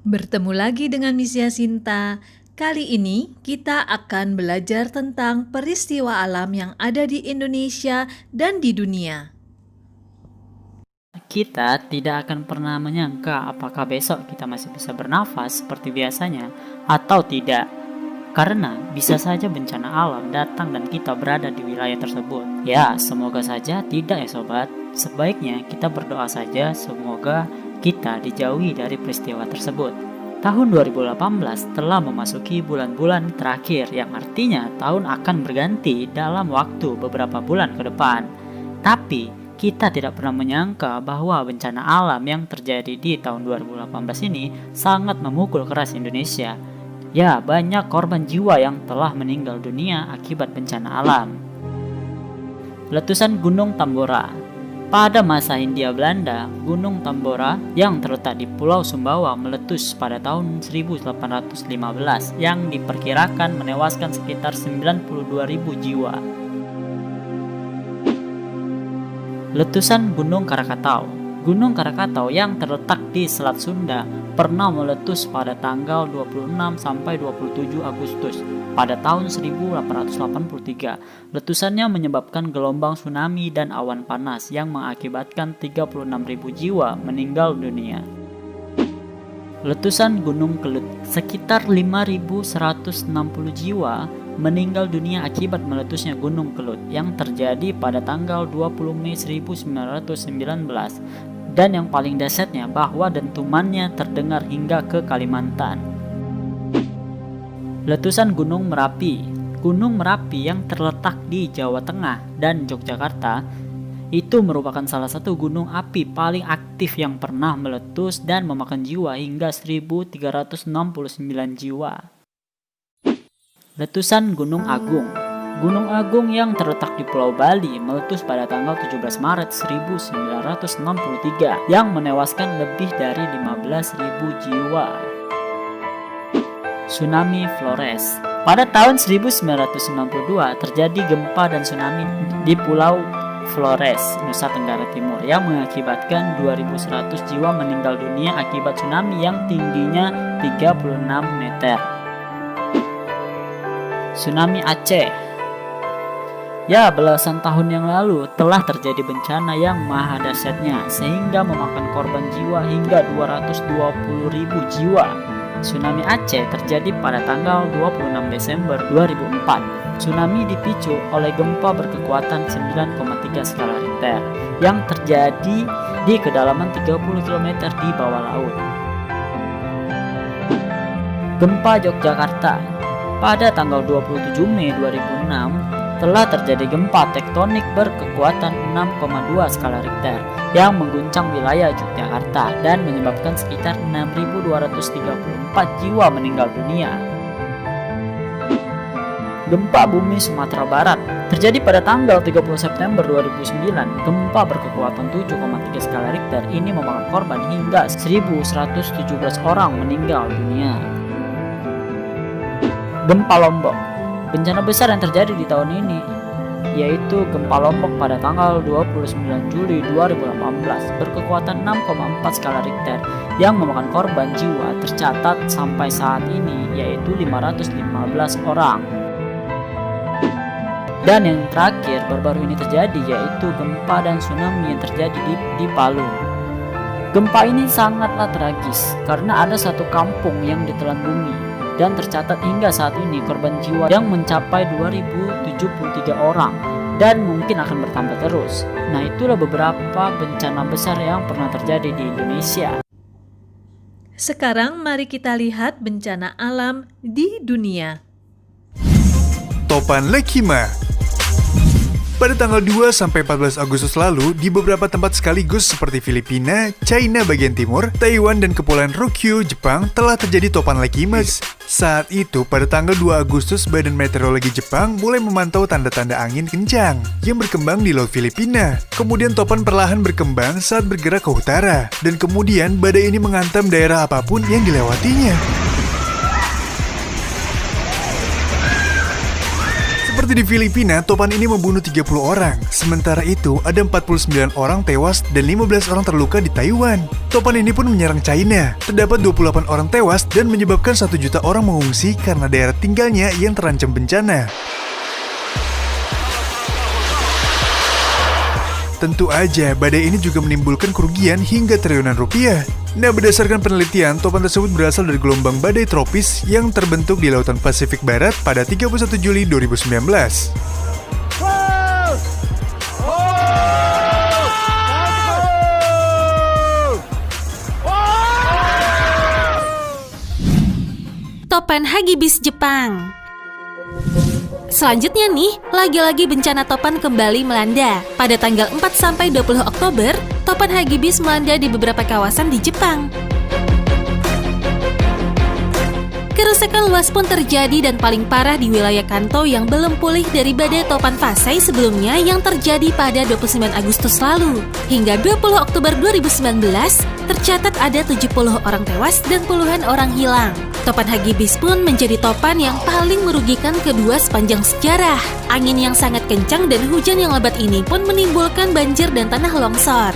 Bertemu lagi dengan Miss Yasinta. Kali ini kita akan belajar tentang peristiwa alam yang ada di Indonesia dan di dunia. Kita tidak akan pernah menyangka apakah besok kita masih bisa bernafas seperti biasanya atau tidak. Karena bisa saja bencana alam datang dan kita berada di wilayah tersebut. Ya, semoga saja tidak ya sobat. Sebaiknya kita berdoa saja semoga kita dijauhi dari peristiwa tersebut. Tahun 2018 telah memasuki bulan-bulan terakhir yang artinya tahun akan berganti dalam waktu beberapa bulan ke depan. Tapi kita tidak pernah menyangka bahwa bencana alam yang terjadi di tahun 2018 ini sangat memukul keras Indonesia. Ya, banyak korban jiwa yang telah meninggal dunia akibat bencana alam. Letusan Gunung Tambora. Pada masa Hindia Belanda, Gunung Tambora yang terletak di Pulau Sumbawa meletus pada tahun 1815 yang diperkirakan menewaskan sekitar 92.000 jiwa. Letusan Gunung Krakatau. Gunung Krakatau yang terletak di Selat Sunda pernah meletus pada tanggal 26 sampai 27 Agustus pada tahun 1883. Letusannya menyebabkan gelombang tsunami dan awan panas yang mengakibatkan 36.000 jiwa meninggal dunia. Letusan Gunung Kelut. Sekitar 5.160 jiwa meninggal dunia akibat meletusnya Gunung Kelut yang terjadi pada tanggal 20 Mei 1919 dan yang paling dahsyatnya bahwa dentumannya terdengar hingga ke Kalimantan. Letusan Gunung Merapi. Gunung Merapi yang terletak di Jawa Tengah dan Yogyakarta itu merupakan salah satu gunung api paling aktif yang pernah meletus dan memakan jiwa hingga 1.369 jiwa. Letusan Gunung Agung. Gunung Agung yang terletak di Pulau Bali meletus pada tanggal 17 Maret 1963 yang menewaskan lebih dari 15.000 jiwa. Tsunami Flores. Pada tahun 1992 terjadi gempa dan tsunami di Pulau Flores, Nusa Tenggara Timur yang mengakibatkan 2.100 jiwa meninggal dunia akibat tsunami yang tingginya 36 meter. Tsunami Aceh. Ya, belasan tahun yang lalu telah terjadi bencana yang maha dahsyatnya sehingga memakan korban jiwa hingga 220.000 jiwa. Tsunami Aceh terjadi pada tanggal 26 Desember 2004. Tsunami dipicu oleh gempa berkekuatan 9,3 skala Richter yang terjadi di kedalaman 30 km di bawah laut. Gempa Yogyakarta. Pada tanggal 27 Mei 2006 telah terjadi gempa tektonik berkekuatan 6,2 skala Richter yang mengguncang wilayah Yogyakarta dan menyebabkan sekitar 6.234 jiwa meninggal dunia. Gempa bumi Sumatera Barat terjadi pada tanggal 30 September 2009. Gempa berkekuatan 7,3 skala Richter ini memakan korban hingga 1.117 orang meninggal dunia. Gempa Lombok. Bencana besar yang terjadi di tahun ini yaitu gempa Lombok pada tanggal 29 Juli 2018 berkekuatan 6,4 skala Richter yang memakan korban jiwa tercatat sampai saat ini yaitu 515 orang. Dan yang terakhir baru-baru ini terjadi yaitu gempa dan tsunami yang terjadi di Palu. Gempa ini sangatlah tragis karena ada satu kampung yang ditelan bumi dan tercatat hingga saat ini korban jiwa yang mencapai 2.073 orang dan mungkin akan bertambah terus. Nah, itulah beberapa bencana besar yang pernah terjadi di Indonesia. Sekarang mari kita lihat bencana alam di dunia. Topan Lekima. Pada tanggal 2-14 Agustus lalu, di beberapa tempat sekaligus seperti Filipina, China bagian timur, Taiwan, dan Kepulauan Ryukyu, Jepang, telah terjadi topan Lekima. Saat itu, pada tanggal 2 Agustus, Badan Meteorologi Jepang mulai memantau tanda-tanda angin kencang yang berkembang di Laut Filipina. Kemudian topan perlahan berkembang saat bergerak ke utara, dan kemudian badai ini menghantam daerah apapun yang dilewatinya. Seperti di Filipina, topan ini membunuh 30 orang. Sementara itu, ada 49 orang tewas dan 15 orang terluka di Taiwan. Topan ini pun menyerang China. Terdapat 28 orang tewas dan menyebabkan 1 juta orang mengungsi karena daerah tinggalnya yang terancam bencana. Tentu aja, badai ini juga menimbulkan kerugian hingga triliunan rupiah. Nah, berdasarkan penelitian, topan tersebut berasal dari gelombang badai tropis yang terbentuk di Lautan Pasifik Barat pada 31 Juli 2019. Topan Hagibis Jepang. Selanjutnya nih, lagi-lagi bencana topan kembali melanda. Pada tanggal 4-20 Oktober, topan Hagibis melanda di beberapa kawasan di Jepang. Kerusakan luas pun terjadi dan paling parah di wilayah Kanto yang belum pulih dari badai topan Fasai sebelumnya yang terjadi pada 29 Agustus lalu. Hingga 20 Oktober 2019, tercatat ada 70 orang tewas dan puluhan orang hilang. Topan Hagibis pun menjadi topan yang paling merugikan kedua sepanjang sejarah. Angin yang sangat kencang dan hujan yang lebat ini pun menimbulkan banjir dan tanah longsor.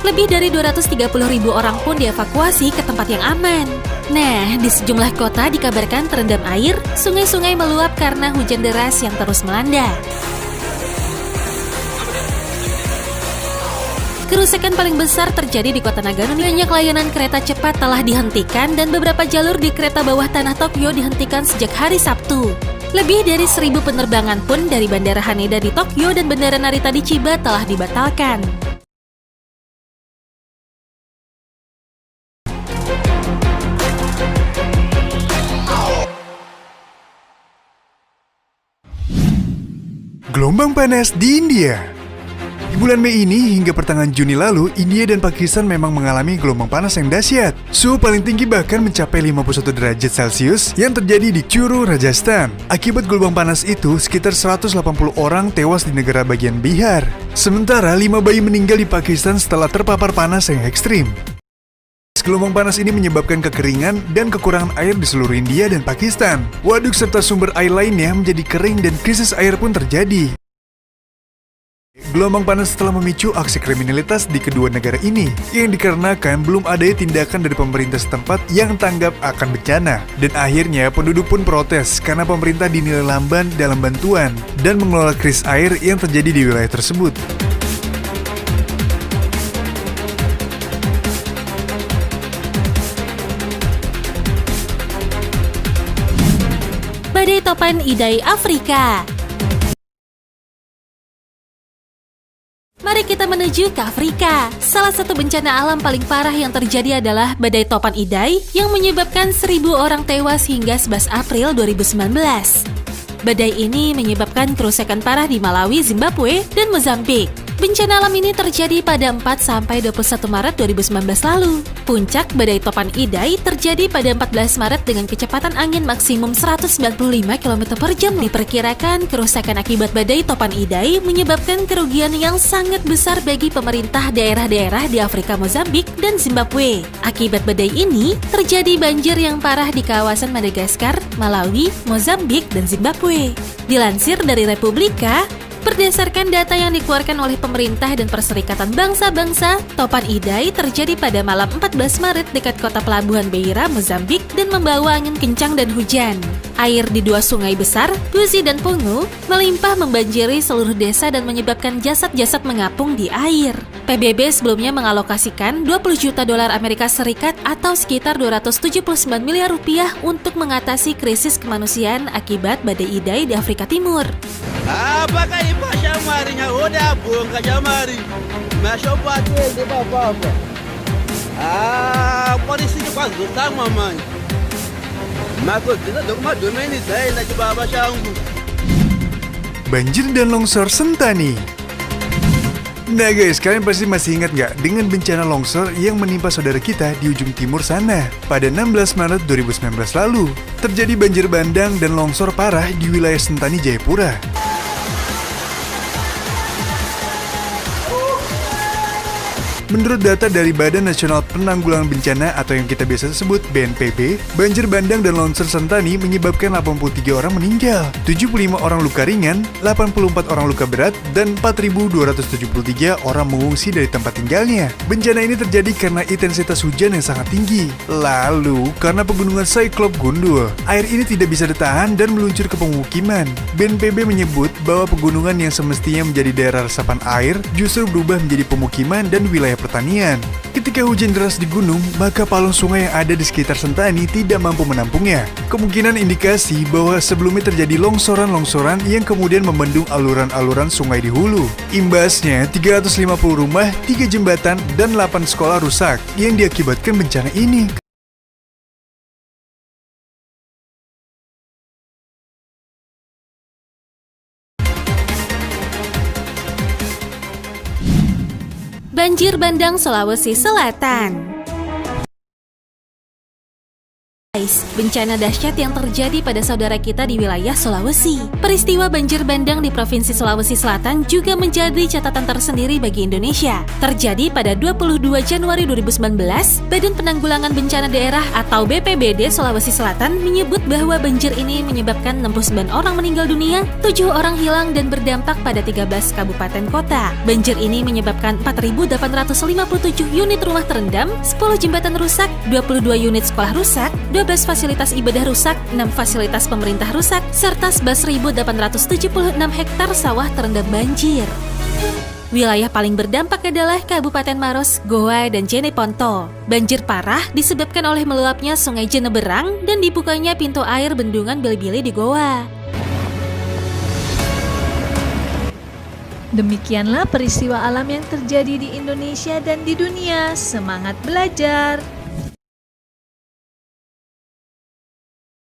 Lebih dari 230.000 orang pun dievakuasi ke tempat yang aman. Nah, di sejumlah kota dikabarkan terendam air, sungai-sungai meluap karena hujan deras yang terus melanda. Kerusakan paling besar terjadi di kota Nagano. Banyak layanan kereta cepat telah dihentikan dan beberapa jalur di kereta bawah tanah Tokyo dihentikan sejak hari Sabtu. Lebih dari 1.000 penerbangan pun dari Bandara Haneda di Tokyo dan Bandara Narita di Chiba telah dibatalkan. Gelombang panas di India. Di bulan Mei ini hingga pertengahan Juni lalu, India dan Pakistan memang mengalami gelombang panas yang dahsyat. Suhu paling tinggi bahkan mencapai 51 derajat Celcius yang terjadi di Churu, Rajasthan. Akibat gelombang panas itu, sekitar 180 orang tewas di negara bagian Bihar. Sementara 5 bayi meninggal di Pakistan setelah terpapar panas yang ekstrim. Gelombang panas ini menyebabkan kekeringan dan kekurangan air di seluruh India dan Pakistan. Waduk serta sumber air lainnya menjadi kering dan krisis air pun terjadi. Gelombang panas telah memicu aksi kriminalitas di kedua negara ini, yang dikarenakan belum adanya tindakan dari pemerintah setempat yang tanggap akan bencana. Dan akhirnya penduduk pun protes karena pemerintah dinilai lamban dalam bantuan dan mengelola krisis air yang terjadi di wilayah tersebut. Badai topan Idai, Afrika. Mari kita menuju ke Afrika. Salah satu bencana alam paling parah yang terjadi adalah badai topan Idai yang menyebabkan 1.000 orang tewas hingga 11 April 2019. Badai ini menyebabkan kerusakan parah di Malawi, Zimbabwe, dan Mozambik. Bencana alam ini terjadi pada 4-21 Maret 2019 lalu. Puncak badai topan Idai terjadi pada 14 Maret dengan kecepatan angin maksimum 195 km per jam. Diperkirakan kerusakan akibat badai topan Idai menyebabkan kerugian yang sangat besar bagi pemerintah daerah-daerah di Afrika, Mozambik, dan Zimbabwe. Akibat badai ini, terjadi banjir yang parah di kawasan Madagaskar, Malawi, Mozambik, dan Zimbabwe. Dilansir dari Republika, berdasarkan data yang dikeluarkan oleh pemerintah dan Perserikatan Bangsa-Bangsa, topan Idai terjadi pada malam 14 Maret dekat kota pelabuhan Beira, Mozambik, dan membawa angin kencang dan hujan. Air di dua sungai besar, Buzi dan Pungu, melimpah membanjiri seluruh desa dan menyebabkan jasad-jasad mengapung di air. PBB sebelumnya mengalokasikan 20 juta dolar Amerika Serikat atau sekitar 279 miliar rupiah untuk mengatasi krisis kemanusiaan akibat badai Idai di Afrika Timur. Apakah ibu jamarinya udah buka jamari? Masuk pati di apa-apa. Polisi juga zutang mamanya. Mako kita dogma domeni saya lagi baba shangu. Banjir dan longsor Sentani. Nah guys, kalian pasti masih ingat nggak dengan bencana longsor yang menimpa saudara kita di ujung timur sana pada 16 Maret 2019 lalu? Terjadi banjir bandang dan longsor parah di wilayah Sentani, Jayapura. Menurut data dari Badan Nasional Penanggulangan Bencana atau yang kita biasa sebut BNPB, banjir bandang dan longsor Sentani menyebabkan 83 orang meninggal, 75 orang luka ringan, 84 orang luka berat, dan 4.273 orang mengungsi dari tempat tinggalnya. Bencana ini terjadi karena intensitas hujan yang sangat tinggi. Lalu, karena pegunungan Cyclop gundul, air ini tidak bisa ditahan dan meluncur ke pemukiman. BNPB menyebut bahwa pegunungan yang semestinya menjadi daerah resapan air justru berubah menjadi pemukiman dan wilayah pertanian. Ketika hujan deras di gunung, maka palung sungai yang ada di sekitar Sentani tidak mampu menampungnya. Kemungkinan indikasi bahwa sebelumnya terjadi longsoran-longsoran yang kemudian membendung aluran-aluran sungai di hulu. Imbasnya, 350 rumah, 3 jembatan, dan 8 sekolah rusak yang diakibatkan bencana ini. Banjir bandang Sulawesi Selatan. Bencana dahsyat yang terjadi pada saudara kita di wilayah Sulawesi. Peristiwa banjir bandang di Provinsi Sulawesi Selatan juga menjadi catatan tersendiri bagi Indonesia. Terjadi pada 22 Januari 2019, Badan Penanggulangan Bencana Daerah atau BPBD Sulawesi Selatan menyebut bahwa banjir ini menyebabkan 69 orang meninggal dunia, 7 orang hilang dan berdampak pada 13 kabupaten kota. Banjir ini menyebabkan 4.857 unit rumah terendam, 10 jembatan rusak, 22 unit sekolah rusak, 12 fasilitas ibadah rusak, 6 fasilitas pemerintah rusak, serta 11.876 hektar sawah terendam banjir. Wilayah paling berdampak adalah Kabupaten Maros, Goa, dan Jeneponto. Banjir parah disebabkan oleh meluapnya Sungai Jeneberang dan dibukanya pintu air bendungan Bili-Bili di Goa. Demikianlah peristiwa alam yang terjadi di Indonesia dan di dunia. Semangat belajar!